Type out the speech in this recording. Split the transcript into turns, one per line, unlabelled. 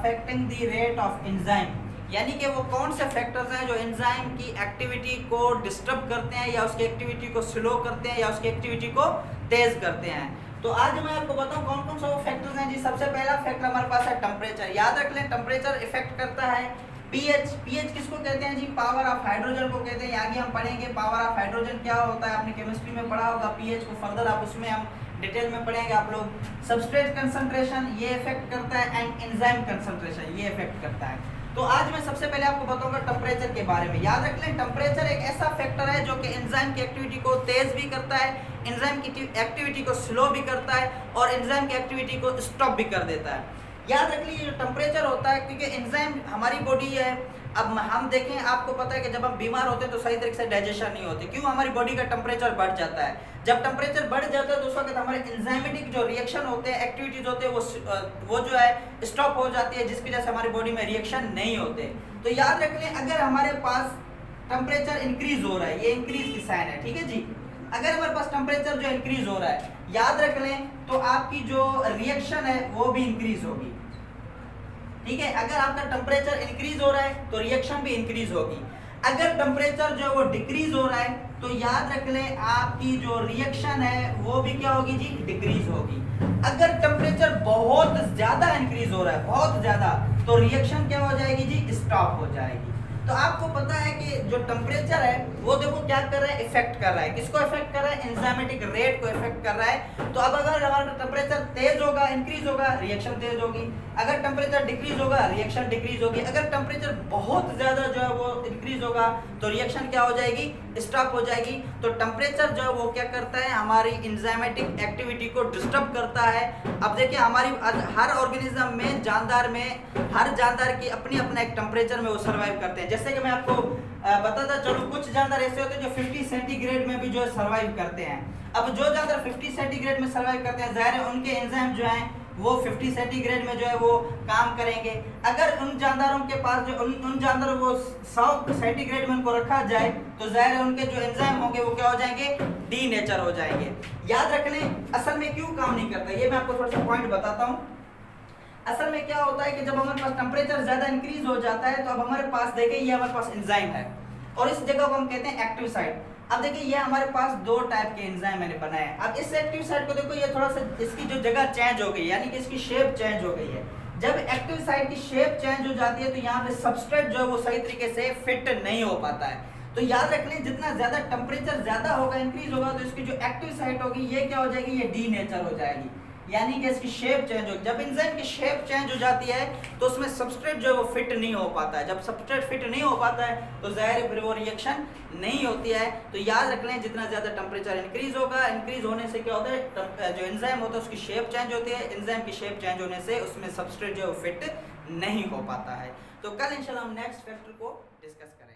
Affecting the rate of enzyme, यानी कि वो कौन से फैक्टर्स हैं जो एंजाइम की एक्टिविटी को डिस्टर्ब करते हैं या उसकी एक्टिविटी को स्लो करते हैं या उसकी एक्टिविटी को तेज करते हैं। तो आज मैं आपको बताऊं कौन कौन सा वो फैक्टर्स हैं जी। सबसे पहला फैक्टर हमारे पास है टेम्परेचर। याद रख लें टेम्परेचर इफेक्ट करता है पीएच। पीएच किसको कहते हैं जी? पावर ऑफ हाइड्रोजन को कहते हैं। आगे हम पढ़ेंगे पावर ऑफ हाइड्रोजन क्या होता है, आपने केमिस्ट्री में पढ़ा होगा। पीएच को फर्दर आप उसमें हम डिटेल में पढ़ेंगे आप लोग। सबस्ट्रेट कंसंट्रेशन ये इफेक्ट करता है एंड एंजाइम कंसंट्रेशन ये इफेक्ट करता है। तो आज मैं सबसे पहले आपको बताऊंगा टेम्परेचर के बारे में। याद रख लें टेम्परेचर एक ऐसा फैक्टर है जो कि एंजाइम की एक्टिविटी को तेज भी करता है, एंजाइम की एक्टिविटी को स्लो भी करता है और एंजाइम की एक्टिविटी को स्टॉप भी कर देता है। याद रख लीजिए टेम्परेचर होता है क्योंकि एंजाइम हमारी बॉडी है। अब हम देखें, आपको पता है कि जब हम बीमार होते हैं तो सही तरीके से डाइजेशन नहीं होती। क्यों? हमारी बॉडी का टेम्परेचर बढ़ जाता है। जब टेम्परेचर बढ़ जाता है तो उस वक्त हमारे एंजाइमेटिक जो रिएक्शन होते हैं, एक्टिविटीज होते हैं, वो जो है स्टॉप हो जाती है, जिसकी वजह से हमारी बॉडी में रिएक्शन नहीं होते। तो याद रख लें अगर हमारे पास टेम्परेचर इंक्रीज हो रहा है, ये इंक्रीज की साइन है, ठीक है जी। अगर हमारे पास टेम्परेचर जो इंक्रीज हो रहा है, याद रख लें तो आपकी जो रिएक्शन है वो भी इंक्रीज होगी, ठीक है। अगर आपका टेम्परेचर इंक्रीज हो रहा है तो रिएक्शन भी इंक्रीज होगी। अगर टेम्परेचर जो है वो डिक्रीज हो रहा है तो याद रख लें आपकी जो रिएक्शन है वो भी क्या होगी जी? डिक्रीज होगी। अगर टेम्परेचर बहुत ज्यादा इंक्रीज हो रहा है, बहुत ज्यादा, तो रिएक्शन क्या हो जाएगी जी? स्टॉप हो जाएगी। तो आपको पता है कि जो टेम्परेचर है वो देखो क्या कर रहा है? इफेक्ट कर रहा है। किसको इफेक्ट कर रहा है? एंजाइमेटिक रेट को इफेक्ट कर रहा है। तो अब अगर हमारा टेम्परेचर तेज होगा, इंक्रीज होगा, रिएक्शन तेज होगी। अगर टेम्परेचर डिक्रीज होगा, रिएक्शन डिक्रीज होगी। अगर टेम्परेचर बहुत ज्यादा जो है वो इंक्रीज होगा तो रिएक्शन क्या हो जाएगी? स्टॉप हो जाएगी। तो टेम्परेचर जो है वो क्या करता है? हमारी एंजाइमेटिक एक्टिविटी को डिस्टर्ब करता है। अब देखिए हमारी हर ऑर्गेनिज्म में, जानदार में, हर जानदार की अपनी अपना एक टेम्परेचर में वो सर्वाइव करते हैं। जैसे कि मैं आपको बताता चलूं, कुछ जानदार ऐसे होते हैं जो 50 सेंटीग्रेड में भी जो है सर्वाइव करते हैं। अब जो जानदार 50 सेंटीग्रेड में सर्वाइव करते हैं, जाहिर है उनके एंजाइम जो हैं वो 50 सेंटीग्रेड में जो है वो काम करेंगे। अगर उन जानदारों के पास जो उन जानदारों को 100 सेंटीग्रेड में उनको रखा जाए तो जाहिर है उनके जो एंजाइम होंगे वो क्या हो जाएंगे? डी नेचर हो जाएंगे। याद रख लें असल में क्यों काम नहीं करता, ये मैं आपको थोड़ा सा पॉइंट बताता हूँ। असल में क्या होता है कि जब हमारे पास टेम्परेचर ज्यादा इंक्रीज हो जाता है तो अब हमारे पास देखिए ये हमारे पास एंजाइम है और इस जगह को हम कहते हैं एक्टिव साइट। अब देखिए ये हमारे पास दो टाइप के एंजाइम मैंने बनाए हैं। अब इस एक्टिव साइट को देखो, ये थोड़ा सा इसकी जो जगह चेंज हो गई, यानी कि इसकी शेप चेंज हो गई है। जब एक्टिव साइट की शेप चेंज हो जाती है तो यहाँ पे सबस्ट्रेट जो है वो सही तरीके से फिट नहीं हो पाता है। तो याद रख लें जितना ज्यादा टेम्परेचर ज्यादा होगा, इंक्रीज होगा, तो इसकी जो एक्टिव साइट होगी ये क्या हो जाएगी? ये डी नेचर हो जाएगी, यानी कि इसकी शेप चेंज हो। जब एंजाइम की शेप चेंज हो जाती है तो उसमें सबस्ट्रेट जो है वो फिट नहीं हो पाता है। जब सबस्ट्रेट फिट नहीं हो पाता है तो जाहिर है फिर वो रिएक्शन नहीं होती है। तो याद रख लें जितना ज्यादा टेम्परेचर इंक्रीज होगा, इंक्रीज होने से क्या होता है? जो एंजाइम होता है उसकी शेप चेंज होती है। एंजाइम की शेप चेंज होने से उसमें सबस्ट्रेट जो है वो फिट नहीं हो पाता है। तो कल इंशाल्लाह हम नेक्स्ट फैक्टर को डिस्कस करेंगे।